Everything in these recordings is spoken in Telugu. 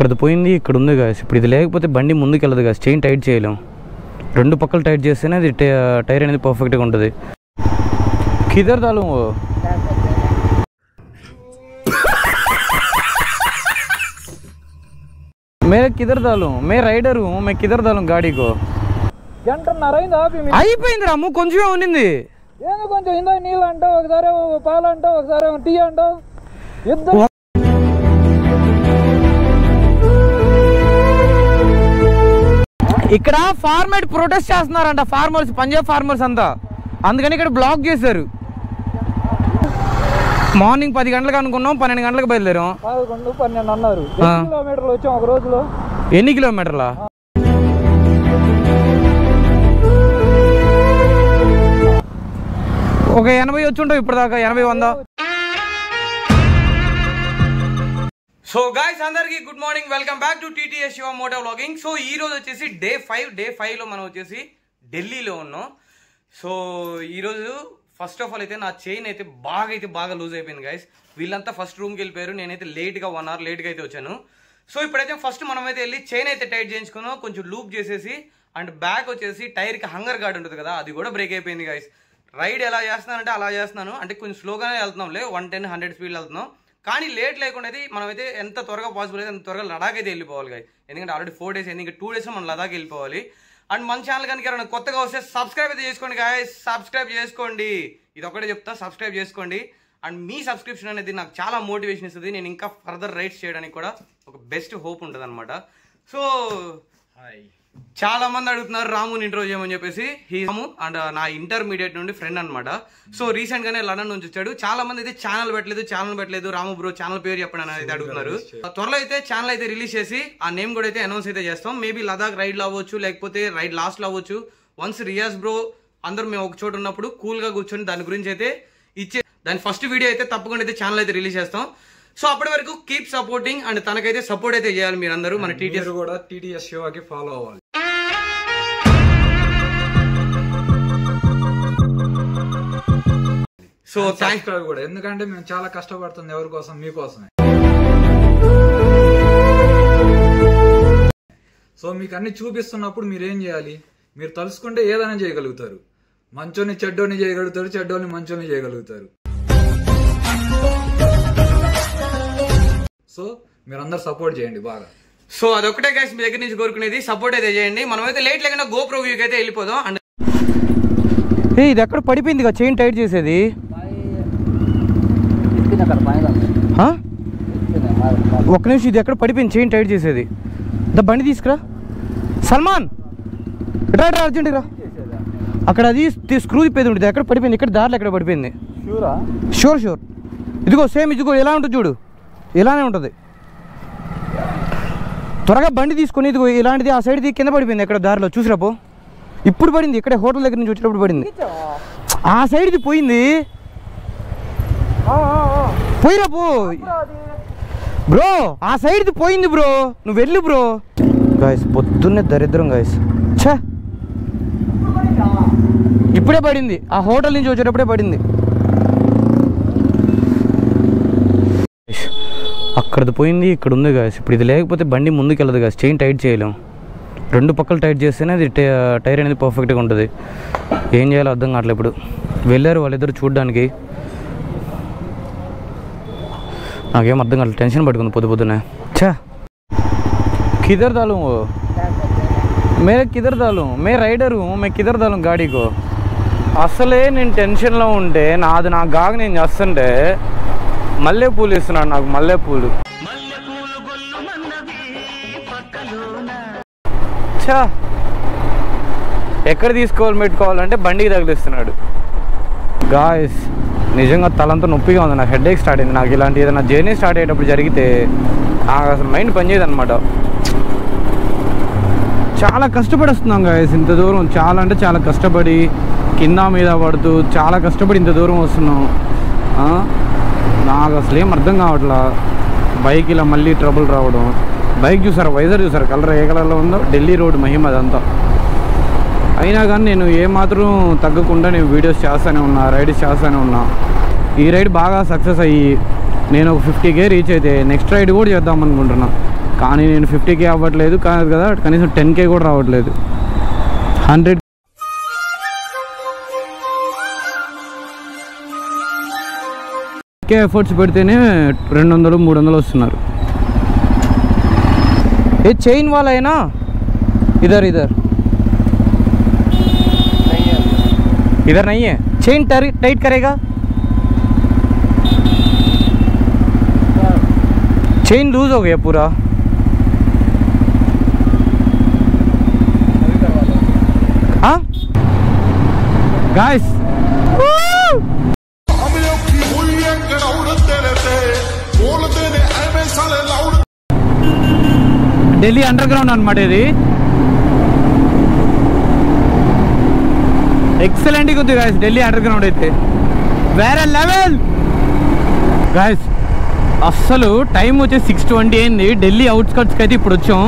అక్కడది పోయింది, ఇక్కడ ఉంది గాయస్. ఇప్పుడు ఇది లేకపోతే బండి ముందుకు వెళ్ళదు గాయస్. చైన్ టైట్ చేయలేం, రెండు పక్కలు టైట్ చేస్తేనే అది టైర్ అనేది పర్ఫెక్ట్గా ఉంటుంది. కిదర్ దాలు मेरे किधर डालूं मैं राइडर हूँ मैं किधर डालूं गाड़ी को అయిపోయింది రాము కొంచెమే ఉన్నింది ఏదో కొంచెం ఇందా నీళ్ళు అంటావు ఒకసారి పాలు అంటావు ఒకసారి టీ అంటావు ఇక్కడ ఫార్మర్ ప్రొటెస్ట్ చేస్తున్నారంట ఫార్మర్స్ పంజాబ్ ఫార్మర్స్ అంతా అందుకని ఇక్కడ బ్లాక్ చేశారు మార్నింగ్ 10 గంటలకు అనుకున్నాం 12 గంటలకు బయలుదేరాం 11, 12 అన్నారు కిలోమీటర్లు వచ్చాం ఒక రోజులో ఎన్ని కిలోమీటర్లా ఒక 80 వచ్చి ఉంటావు ఇప్పుడు దాకా 80, 100. సో గైస్ అందరికి good morning welcome back to TTS Shiva moto vlogging. So ఈ రోజు వచ్చేసి డే 5 లో మనం వచ్చేసి ఢిల్లీలో ఉన్నాం. సో ఈరోజు ఫస్ట్ ఆఫ్ ఆల్ అయితే నా చైన్ అయితే బాగా లూజ్ అయిపోయింది గైస్. వీళ్ళంతా ఫస్ట్ రూమ్కి వెళ్ళిపోయారు, నేనైతే లేట్గా 1 అవర్ లేట్గా అయితే వచ్చాను. సో ఇప్పుడైతే ఫస్ట్ మనమైతే వెళ్ళి చైన్ అయితే టైట్ చేయించుకున్నాం, కొంచెం లూప్ చేసేసి అండ్ బ్యాక్ వచ్చేసి టైర్కి హంగర్ గార్డ్ ఉంటుంది కదా అది కూడా బ్రేక్ అయిపోయింది గైస్. రైడ్ ఎలా చేస్తున్నానంటే అలా చేస్తున్నాను, అంటే కొంచెం స్లోగానే వెళ్తున్నాంలే 110, 100 స్పీడ్ వెళ్తున్నాం. కానీ లేట్ లేకుండా అయితే మనమైతే ఎంత త్వరగా పాసిబుల్ అయితే అంత త్వరగా లడాక్ అయితే వెళ్ళిపోవాలి గైస్. ఎందుకంటే ఆల్రెడీ 4 డేస్ అయింది, ఇంకా 2 డేస్లో మనం లడాక్ వెళ్ళిపోవాలి. అండ్ మన ఛానల్ కనుక ఎవరైనా కొత్తగా వస్తే సబ్స్క్రైబ్ అయితే చేసుకోండి గాయస్, సబ్స్క్రైబ్ చేసుకోండి. ఇది ఒకటే చెప్తా, సబ్స్క్రైబ్ చేసుకోండి. అండ్ మీ సబ్స్క్రిప్షన్ అనేది నాకు చాలా మోటివేషన్ ఇస్తుంది, నేను ఇంకా ఫర్దర్ రైడ్స్ చేయడానికి కూడా ఒక బెస్ట్ హోప్ ఉంటుంది అనమాట. సో చాలా మంది అడుగుతున్నారు రాముని ఇంట్రో చేయమని చెప్పేసి. రాము అండ్ నా ఇంటర్మీడియట్ నుండి ఫ్రెండ్ అనమాట. సో రీసెంట్ గానే లండన్ నుంచి వచ్చాడు. చాలా మంది అయితే ఛానల్ పెట్టలేదు రాము బ్రో ఛానల్ పేరు చెప్పండి అని అయితే అడుగుతున్నారు. త్వరలో అయితే ఛానల్ అయితే రిలీజ్ చేసి ఆ నేమ్ కూడా అయితే అనౌన్స్ అయితే చేస్తాం. మేబీ లదాఖ్ రైడ్ లో అవ్వచ్చు, లేకపోతే రైడ్ లాస్ట్ లో అవ్వచ్చు. వన్స్ రియాజ్ బ్రో అందరూ మేము ఒక చోట ఉన్నప్పుడు కూల్ గా కూర్చొని దాని గురించి అయితే దాని ఫస్ట్ వీడియో అయితే తప్పకుండా అయితే ఛానల్ అయితే రిలీజ్ చేస్తాం. సో అప్పటి వరకు కీప్ సపోర్టింగ్ అండ్ తనకైతే సపోర్ట్ అయితే చేయాలి మీరు అందరూ. మన టీటీఎస్ కూడా టీటీఎస్ శివకి ఫాలో అవ్వాలి. సో థ్యాంక్స్ కూడా, ఎందుకంటే మేము చాలా కష్టపడుతుంది ఎవరి కోసం, మీకోసమే. సో మీకు అన్ని చూపిస్తున్నప్పుడు మీరు ఏం చేయాలి, మీరు తలుసుకుంటే ఏదైనా చేయగలుగుతారు. మంచోని చెడ్డోని చేయగలుగుతారు, చెడ్డోని మంచోని చేయగలుగుతారు. సో మీరందరూ సపోర్ట్ చేయండి బాగా. సో అదొకటే గైస్ మీ దగ్గర నుంచి కోరుకునేది, సపోర్ట్ అయితే చేయండి. మనమైతే లేట్ లేకుండా గోప్రో వ్యూకి అయితే వెళ్ళిపోదాం. అండ్ ఇది ఎక్కడ పడిపోయింది కదా చైన్ టైట్ చేసేది, ఒక్క నిమిషం, ఇది ఎక్కడ పడిపోయింది చైన్ టైట్ చేసేది. బండి తీసుకురా సల్మాన్, రా అర్జెంట్ రా. అక్కడ అది స్క్రూ తిప్పేది ఉంటుంది, ఎక్కడ పడిపోయింది, ఇక్కడ దారిలో ఎక్కడ పడిపోయింది. షూర్ ఇదిగో సేమ్ ఇదిగో ఎలా ఉంటుంది చూడు, ఇలానే ఉంటుంది. త్వరగా బండి తీసుకొని ఇదిగో ఇలాంటిది ఆ సైడ్ది కింద పడిపోయింది ఎక్కడ దారిలో చూసిరాపో. ఇప్పుడు పడింది, ఇక్కడే హోటల్ దగ్గర నుంచి వచ్చేటప్పుడు పడింది. ఆ సైడ్ది పోయింది, పోయిరాపో బ్రో, ఆ సైడ్ది పోయింది బ్రో, నువ్వు వెళ్ళు బ్రో. గాయస్ పొద్దున్నే దరిద్రం గాయస్, ఛా ఇప్పుడే పడింది, ఆ హోటల్ నుంచి వచ్చేటప్పుడే పడింది. అక్కడది పోయింది, ఇక్కడ ఉంది గాయస్. ఇప్పుడు ఇది లేకపోతే బండి ముందుకు వెళ్ళదు గాయస్. చైన్ టైట్ చేయలేం, రెండు పక్కలు టైట్ చేస్తేనే అది టైర్ అనేది పర్ఫెక్ట్గా ఉంటుంది. ఏం చేయాలో అర్థం కావట్లేదు. ఇప్పుడు వెళ్ళారు వాళ్ళిద్దరు చూడడానికి, నాకేం అర్థం కావట్లేదు, టెన్షన్ పట్టుకుంది పొద్దున్నే. ఛా किधर डालूं वो मैं किधर डालूं मैं राइडर हूँ मैं किधर डालूं गाड़ी को. అసలే నేను టెన్షన్లో ఉంటే నాది నా గాగు నేను చేస్తుంటే మల్లెపూలు ఇస్తున్నాడు నాకు, మల్లెపూలు. ఛా ఎక్కడ తీసుకోవాలి పెట్టుకోవాలంటే బండికి తగిలిస్తున్నాడు. గాయస్ నిజంగా తలంతా నొప్పిగా ఉంది, నాకు హెడేక్ స్టార్ట్ అయింది. నాకు ఇలాంటి ఏదైనా జర్నీ స్టార్ట్ అయ్యేటప్పుడు జరిగితే నాకు అసలు మైండ్ పనిచేయదు అనమాట. చాలా కష్టపడి వస్తున్నాం గాయస్, ఇంత దూరం చాలా అంటే చాలా కష్టపడి కింద మీద పడుతూ చాలా కష్టపడి ఇంత దూరం వస్తున్నాం. నాకు అసలు ఏం అర్థం కావట్లా. బైక్ ఇలా మళ్ళీ ట్రబుల్ రావడం. బైక్ చూసారా, వైజర్ చూసారా, కలర్ ఏ కలర్లో ఉందో, ఢిల్లీ రోడ్ మహిమ అదంతా. అయినా కానీ నేను ఏమాత్రం తగ్గకుండా నేను వీడియోస్ చేస్తూనే ఉన్నా, రైడ్స్ చేస్తూనే ఉన్నా. ఈ రైడ్ బాగా సక్సెస్ అయ్యి నేను ఒక 50K రీచ్ అయితే నెక్స్ట్ రైడ్ కూడా చేద్దాం అనుకుంటున్నా. కానీ నేను 50K అవ్వట్లేదు కాదు కదా, కనీసం 10K కూడా రావట్లేదు. 100K ఎఫర్ట్స్ పెడితేనే 200-300 వస్తున్నారు. ఏ చైన్ वाला है ना, इधर नहीं है. चेन टाइट करेगा, चेन लूज हो गया पूरा. हाँ गाइस, ఢిల్లీ అండర్ గ్రౌండ్ అనమాట ఇది. ఎక్సలెంట్గా ఉంది గాయస్ ఢిల్లీ అండర్ గ్రౌండ్ అయితే, వేరే లెవెల్ గాయస్. అస్సలు టైం వచ్చి 6:20 అయింది. ఢిల్లీ అవుట్స్కట్స్కి అయితే ఇప్పుడు వచ్చాం.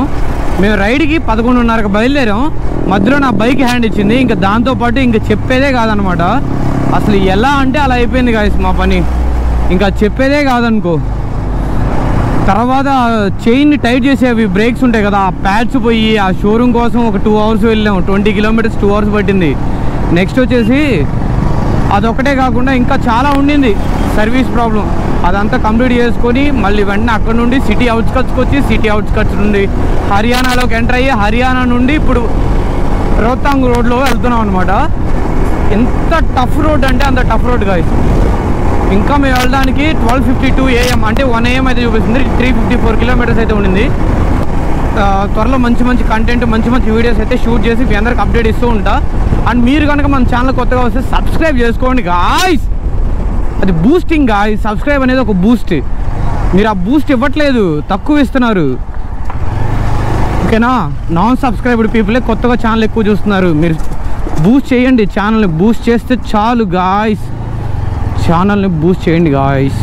మేము రైడ్కి 11:30కి బయలుదేరాం. మధ్యలో నా బైక్ హ్యాండ్ ఇచ్చింది. ఇంకా దాంతోపాటు ఇంకా చెప్పేదే కాదనమాట. అసలు ఎలా అంటే అలా అయిపోయింది గాయస్ మా పని, ఇంకా చెప్పేదే కాదనుకో. తర్వాత చైన్ని టైట్ చేసేవి బ్రేక్స్ ఉంటాయి కదా, ఆ ప్యాడ్స్ పోయి ఆ షోరూమ్ కోసం ఒక 2 అవర్స్ వెళ్ళాము. 20 కిలోమీటర్స్ 2 అవర్స్ పట్టింది. నెక్స్ట్ వచ్చేసి అదొకటే కాకుండా ఇంకా చాలా ఉండింది సర్వీస్ ప్రాబ్లం. అదంతా కంప్లీట్ చేసుకొని మళ్ళీ వెంటనే అక్కడ నుండి సిటీ అవుట్స్కట్స్కి వచ్చి, సిటీ అవుట్స్కట్స్ నుండి హర్యానాలోకి ఎంటర్ అయ్యి, హర్యానా నుండి ఇప్పుడు రోహ్తాంగ్ రోడ్లో వెళ్తున్నాం అనమాట. ఎంత టఫ్ రోడ్ అంటే అంత టఫ్ రోడ్ గాయ్స్. ఇంకా మేము వెళ్ళడానికి 12:52 AM అంటే 1 AM అయితే చూపిస్తుంది. 354 కిలోమీటర్స్ అయితే ఉండింది. త్వరలో మంచి మంచి కంటెంట్, మంచి మంచి వీడియోస్ అయితే షూట్ చేసి మీ అందరికి అప్డేట్ ఇస్తూ ఉంటా. అండ్ మీరు కనుక మన ఛానల్ కొత్తగా వస్తే సబ్స్క్రైబ్ చేసుకోండి గాయ్స్. అది బూస్టింగ్ గాయ్స్. సబ్స్క్రైబ్ అనేది ఒక బూస్ట్. మీరు ఆ బూస్ట్ ఇవ్వట్లేదు, తక్కువ ఇస్తున్నారు. ఓకేనా? నాన్ సబ్స్క్రైబ్డ్ పీపులే కొత్తగా ఛానల్ ఎక్కువ చూస్తున్నారు. మీరు బూస్ట్ చేయండి, ఛానల్ని బూస్ట్ చేస్తే చాలు గాయ్స్. ఛానల్ని బూస్ట్ చేయండి గాయ్స్.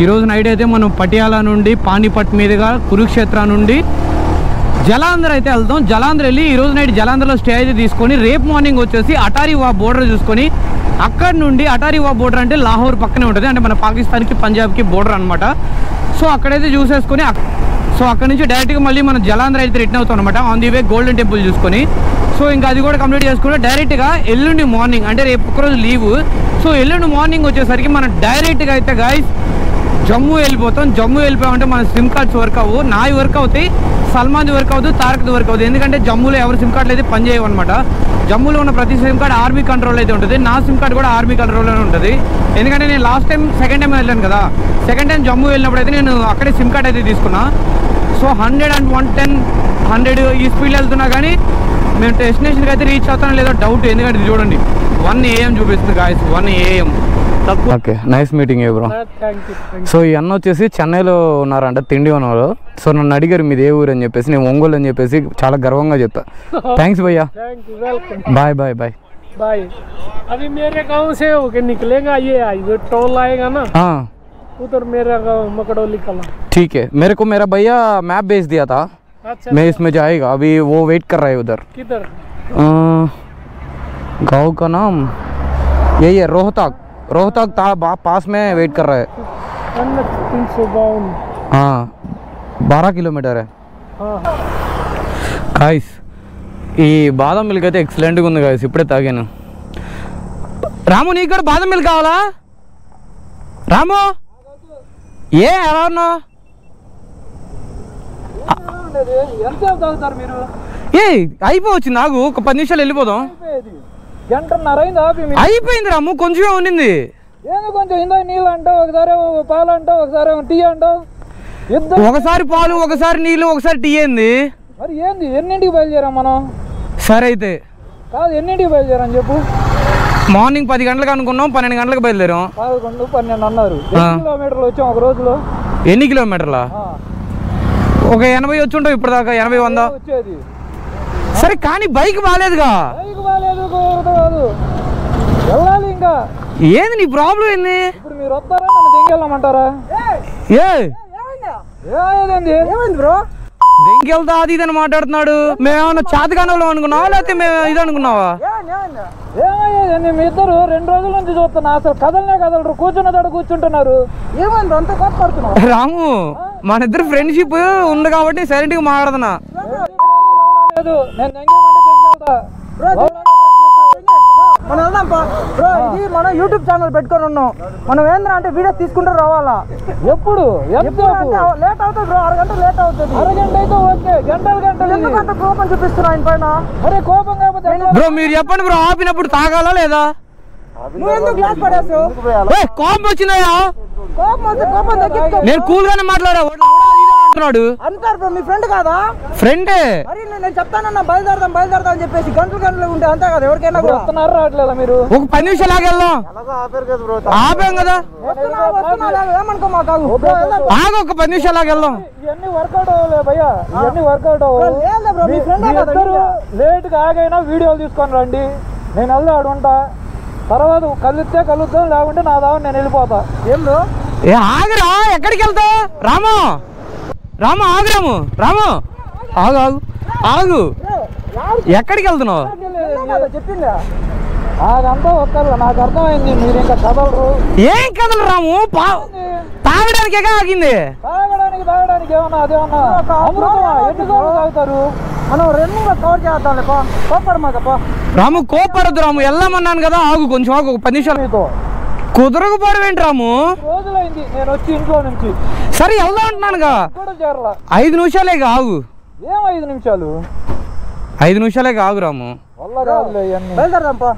ఈరోజు నైట్ అయితే మనం పటియాలా నుండి పానీపట్ మీదుగా కురుక్షేత్ర నుండి జలాంధ్ర అయితే వెళ్తాం. జలాంధ్ర వెళ్ళి ఈరోజు నైట్ జలాంధ్రలో స్టే అయితే తీసుకొని రేపు మార్నింగ్ వచ్చేసి అటారీ వాబ్ బోర్డర్ చూసుకొని, అక్కడ నుండి అటారీ వాబ్ బోర్డర్ అంటే లాహోర్ పక్కనే ఉంటుంది, అంటే మన పాకిస్తాన్కి పంజాబ్కి బోర్డర్ అనమాట. సో అక్కడైతే చూసేసుకొని, సో అక్కడ నుంచి డైరెక్ట్గా మళ్ళీ మనం జలాంధ్ర అయితే రిటర్న్ అవుతాం అనమాట. On the way golden temple చూసుకొని. సో ఇంకా అది కూడా కంప్లీట్ చేసుకుంటే డైరెక్ట్గా ఎల్లుండి మార్నింగ్, అంటే రేపు ఒక్కరోజు లీవ్. సో ఎల్లుండి మార్నింగ్ వచ్చేసరికి మనం డైరెక్ట్గా అయితే గాయ్స్ జమ్మూ వెళ్ళిపోతాం. జమ్మూ వెళ్ళిపోయామంటే మన సిమ్ కార్డ్స్ వర్క్ అవ్వు. నావి వర్క్ అవుతాయి, సల్మాన్ది వర్క్ అవుతుంది, తారక్ది వర్క్ అవుతుంది. ఎందుకంటే జమ్మూలో ఎవరి సిమ్ కార్డులు అయితే పనిచేయవు అనమాట. జమ్మూలో ఉన్న ప్రతి సిమ్ కార్డ్ ఆర్మీ కంట్రోల్ అయితే ఉంటుంది. నా సిమ్ కార్డ్ కూడా ఆర్మీ కంట్రోల్లోనే ఉంటుంది. ఎందుకంటే నేను లాస్ట్ టైం సెకండ్ టైం వెళ్ళాను కదా, సెకండ్ టైం జమ్మూ వెళ్ళినప్పుడు అయితే నేను అక్కడే సిమ్ కార్డ్ అయితే తీసుకున్నా. సో 100 and 110, 100 ఈ స్పీడ్ వెళ్తున్నా కానీ మేము డెస్టినేషన్కి అయితే రీచ్ అవుతానో లేదో డౌట్. ఎందుకంటే ఇది చూడండి 1 AM చూపిస్తుంది గాయస్, 1 AM తక్కువ. Okay, nice meeting bro. So ఈ అన్న వచ్చేసి చెన్నైలో ఉన్నారంట, తిండి ఉన్నవాళ్ళు. సో నన్ను అడిగారు మీది ఏ ఊరు అని చెప్పేసి, నేను ఒంగోలు అని చెప్పేసి చాలా గర్వంగా చెప్తా. థ్యాంక్స్ భయ్యా, బాయ్ బాయ్ బాయ్ बाय. अभी मेरे गांव से होके निकलेगा ये टोल आएगा ना, हाँ उधर मेरा गांव मकड़ौली कला. ठीक है, मेरे को मेरा भैया मैप भेज दिया था. अच्छा, मैं इसमें जाएगा, अभी वो वेट कर रहा है उधर. किधर? गाँव का नाम यही है, रोहतक. रोहतक पास में वेट कर रहा है. 352. हाँ 12 किलोमीटर है. गाइस ఈ బాదం మిల్క్ అయితే ఎక్సలెంట్గా ఉంది గాయస్, ఇప్పుడే తాగాను. రాము నీకు కూడా బాదం మిల్క్ కావాలా? రాము ఏ ఎలా ఉన్నావు? ఏ అయిపోవచ్చు, నాకు ఒక 10 నిమిషాలు వెళ్ళిపోదాం. అయిపోయింది రాము, కొంచెమే ఉండింది. కొంచెం ఇందా నీళ్ళు అంటావు, ఒకసారి పాలు అంటావు, ఒకసారి టీ అంటావు. ఒకసారి పాలు, ఒకసారి నీళ్ళు, ఒకసారి టీ ఏంది? మరి ఏంది, ఎన్నింటికి బయలుదేరాం మనం? సరే అయితే కాదు, ఎన్నింటికి బయలుదేరాం చెప్పు. మార్నింగ్ 10 గంటలకు అనుకున్నాం, 12 గంటలకు బయలుదేరాం. 11, 12 అన్నారు. ఎన్ని కిలోమీటర్లు వచ్చాం ఒక రోజులో? ఎన్ని కిలోమీటర్లా? ఒక 80 వచ్చి ఉంటావు ఇప్పుడు దాకా, 80-100 వచ్చేది. సరే కానీ బైక్ బాగాలేదుగా. బైక్ బాగాలేదు కాదు, వెళ్ళాలి ఇంకా. ఏంది నీ ప్రాబ్లం ఏంది? ఇప్పుడు మీరు వస్తారా, నన్ను దెంగెళ్ళమంటారా? ఏమైంది బ్రో? దెంకెళ్తా అది ఇదని మాట్లాడుతున్నాడు. మేమేమన్నా చేతకాని అనుకున్నావా, లేకపోతే మేము ఇది అనుకున్నావా? ఏమయ్యేది, మీ ఇద్దరు 2 రోజుల నుంచి చూస్తున్నా, అసలు కదలనే కదలరు, కూర్చున్న తడ కూర్చుంటున్నారు. ఏమైంది అంత కోపడుతున్నావు? రాము మన ఇద్దరు ఫ్రెండ్షిప్ ఉంది కాబట్టి సైలెంట్ గా మాట్లాడుతున్నా. మనం వెళ్దాం బ్రో. ఇది మనం యూట్యూబ్ ఛానల్ పెట్టుకొని ఉన్నాం. మనం ఏంద్రా అంటే వీడియోస్ తీసుకుంటూ రావాలా. ఎప్పుడు లేట్ అవుతుంది బ్రో, అరగంట లేట్ అవుతుంది. అరగంట అయితే ఓకే, గంటలు ఎందుకంత కోపం చూపిస్తున్నా ఆయన పైన. అరే కోపం కాకపోతే బ్రో మీరు చెప్పండి బ్రో, ఆపినప్పుడు తాగాలా లేదా? నువ్వు ఎందుకు గ్లాస్ పడేసావు? కోపం వచ్చిందయ్యా. కోపం తగ్గించుకో. నేను కూల్ గానే మాట్లాడా అంటున్నాడు. అంటారు బ్రో, మీ ఫ్రెండ్ కాదా? ఫ్రెండే. మరి నేను చెప్తానన్నా బయలుదేరదాం అని చెప్పేసి గంటలు ఉంటే అంతే కదా. ఎవరికైనా రావట్లేదా మీరు? ఒక 10 నిమిషాలు ఆగెళ్దాం. ఆపాం కదా, ఏమనుకో మాకు. ఆగ ఒక 10 నిమిషాలు ఆగెళ్దాం. ఇవన్నీ వర్కౌట్ అవ్వలే భయ్యా, ఇవన్నీ వర్కౌట్ అవ్వదు. లేట్ గా ఆగైనా వీడియోలు తీసుకొని రండి, నేను వెళ్దాడు ఉంటా. తర్వాత కలుద్దాం, లేకుంటే నా దావని నేను వెళ్ళిపోతా. ఏం బ్రో? ఏ ఆగరా, ఎక్కడికి వెళ్తావు? రాము ఆగు. రాము ఆగు. ఎక్కడికి వెళ్తున్నావు? చెప్పిందా అదంతా ఒక్కరు, నాకు అర్థమైంది. మీరు ఇంకా కదలరు. ఏం కదలు రాము, తాగడానికే ఆగింది. తాగడానికి ఏమన్నా అదేమన్నా అమృతమా? ఎన్నిసార్లు తాగుతారు? మనం రెండు కవర్ చేద్దాం. కోపడమాకప్ప రాము, కోపడద్దు రాము, వెళ్ళమన్నాను కదా. ఆగు కొంచెం, ఆగు ఒక 10 నిమిషాలు. కుదరకపోవడం ఏంటి రాము? రోజులైంది నేను వచ్చి ఇంట్లో నుంచి. సరే వెళ్దాం అంటున్నానుగా. 5 నిమిషాలే ఆగు. ఏం 5 నిమిషాలు? 5 నిమిషాలే ఆగు రాము. బయలుదేరదాంపా.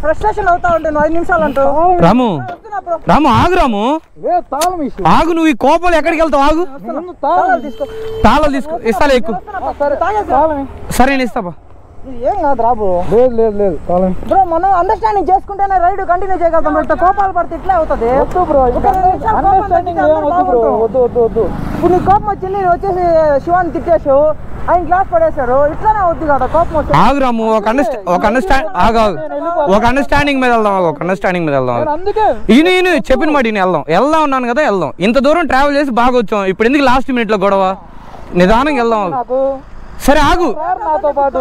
ఫ్రస్ట్రేషన్ అవుతా ఉంటే నువ్వు 5 నిమిషాలు అంటూ. రాము ఆగు. రాము ఆగు, నువ్వు ఈ కోపంలో ఎక్కడికి వెళ్తావు? ఆగు. తాళాలు తీసుకో, ఇస్తాలే ఎక్కువ. సరే నేను ఇస్తాపా. ఏం కాదు రాబు. లేదు బ్రో, మనం అండర్స్టాండింగ్ చేసుకుంటేనే రైడ్ కంటిన్యూ చేయగలుగుతాం. ఇంత కోపాలు పడితే ఇట్లా అవుతుంది. ఇప్పుడు నీ కోపం వచ్చింది, నేను వచ్చేసి శివాన్ని తిట్టేసావు, ఆయన గ్లాస్ పడేశారు, ఇట్లానే అవుద్ది కదా కోపం వచ్చి. ఆగు రాము, ఒక అండర్స్టాండింగ్ మీద వెళ్దాం. ఈయన చెప్పిన మాట వెళ్దాం ఉన్నాను కదా. వెళ్దాం, ఇంత దూరం ట్రావెల్ చేసి బాగా వచ్చాం. ఇప్పుడు ఎందుకు లాస్ట్ మినిట్ లో గొడవ? నిదానంగా వెళ్దాం. సరే ఆగు. నాతో పాటు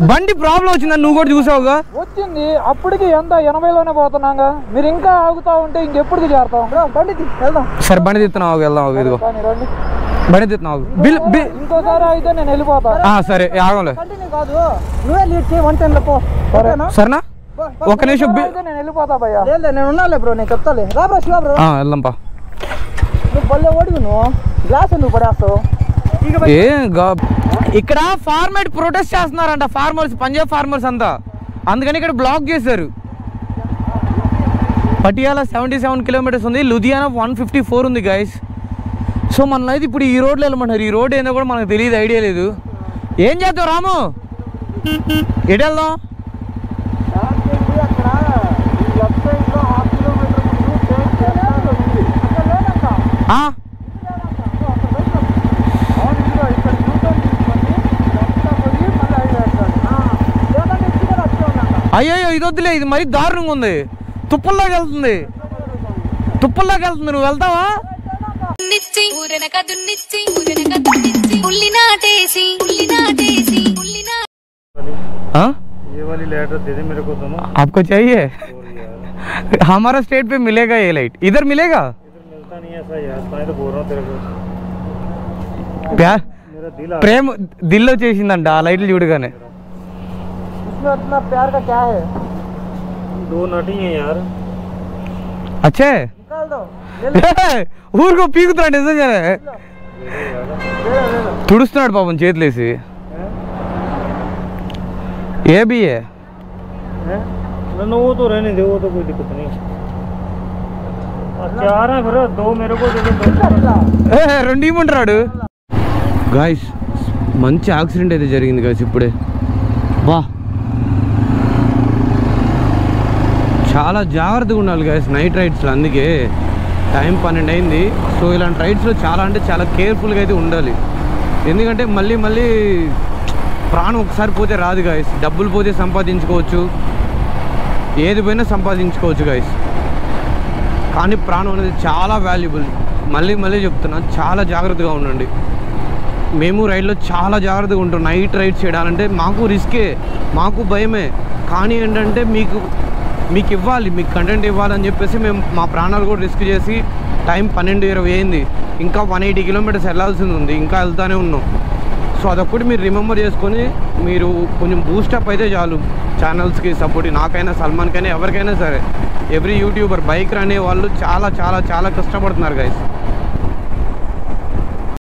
బండి ప్రాబ్లం వచ్చిందని నువ్వు కూడా చూసావుగా. వచ్చింది, అప్పటికి ఎంత 80లోనే పోతున్నాగా. మీరు ఇంకా ఆగుతా ఉంటే ఇంకెప్పుడు చేరుతాం? బండి వెళ్దాం. సరే బండి తీస్తున్నావు, వెళ్దాం. ఇదిగో బండి తీస్తున్నావు. ఇంకోసారి అయితే నేను వెళ్ళిపోతా. సరే ఆగలే. కాదు, నువ్వే లీడ్ చేయి 110 లో పో. సరేనా? ఒక్క నిమిషం, నేను వెళ్ళిపోతా భయ్యా. లేదు నేను ఉన్నాలే బ్రో, నేను చెప్తాలే. రా బ్రో, శివ బ్రో. వెళ్దాంపా. నువ్వు బల్లే ఓడివి, నువ్వు గ్లాస్ ఎందుకు పడేస్తావు? ఇక్కడ ఫార్మేట్ ప్రొటెస్ట్ చేస్తున్నారంట ఫార్మర్స్, పంజాబ్ ఫార్మర్స్ అంతా. అందుకని ఇక్కడ బ్లాక్ చేశారు. పటియాలా 77 కిలోమీటర్స్ ఉంది, లుధియానా 154 ఉంది గైస్. సో మనలో అయితే ఇప్పుడు ఈ రోడ్లో వెళ్ళమంటారు. ఈ రోడ్ ఏందో కూడా మనకు తెలియదు, ఐడియా లేదు. ఏం చేద్దాం రాము? ఎటు వెళ్దాం? అయ్యో ఇది వద్దులే, ఇది మరీ దారుణంగా ఉంది. తుప్పల్లోకి వెళ్తుంది. నువ్వు వెళ్తావా? आपको चाहिए? हमारा स्टेट पे मिलेगा ये लाइट, इधर मिलेगा? प्यार प्रेम दिल చేసిందంట ఆ లైట్లు చూడగానే. इतना प्यार का क्या है? 2 नटी हैं यार. अच्छे निकाल दो. ఊరుకో పీకుతున్నాడు నిజంగానే. తుడుస్తున్నాడు పాపం చేతులేసి. ఏ भी है? वो तो रहने दे, वो तो कोई दिक्कत नहीं. 4 हैं फिर 2 मेरे को दे दो. రెండు ఇమ్మంటాడు. గాయస్ మంచి యాక్సిడెంట్ అయితే జరిగింది గాయస్ ఇప్పుడే. వా చాలా జాగ్రత్తగా ఉండాలి గాయస్ నైట్ రైడ్స్లో. అందుకే టైం 12 అయింది. సో ఇలాంటి రైడ్స్లో చాలా అంటే చాలా కేర్ఫుల్గా అయితే ఉండాలి. ఎందుకంటే మళ్ళీ ప్రాణం ఒకసారి పోతే రాదు గాయస్. డబ్బులు పోతే సంపాదించుకోవచ్చు, ఏది పోయినా సంపాదించుకోవచ్చు గాయస్, కానీ ప్రాణం అనేది చాలా వాల్యుబుల్. మళ్ళీ చెప్తున్నా, చాలా జాగ్రత్తగా ఉండండి. మేము రైడ్లో చాలా జాగ్రత్తగా ఉంటాం. నైట్ రైడ్స్ చేయడాలంటే మాకు రిస్కే, మాకు భయమే. కానీ ఏంటంటే మీకు ఇవ్వాలి, మీకు కంటెంట్ ఇవ్వాలని చెప్పేసి మేము మా ప్రాణాలు కూడా రిస్క్ చేసి టైం 12:20 అయింది. ఇంకా 180 కిలోమీటర్స్ వెళ్ళాల్సింది ఉంది, ఇంకా వెళ్తానే ఉన్నాం. సో అదొక్కటి మీరు రిమెంబర్ చేసుకొని మీరు కొంచెం బూస్టప్ అయితే చాలు ఛానల్స్కి సపోర్ట్. నాకైనా సల్మాన్కైనా ఎవరికైనా సరే, ఎవ్రీ యూట్యూబర్ బైక్ అనే వాళ్ళు చాలా చాలా చాలా కష్టపడుతున్నారు గైస్.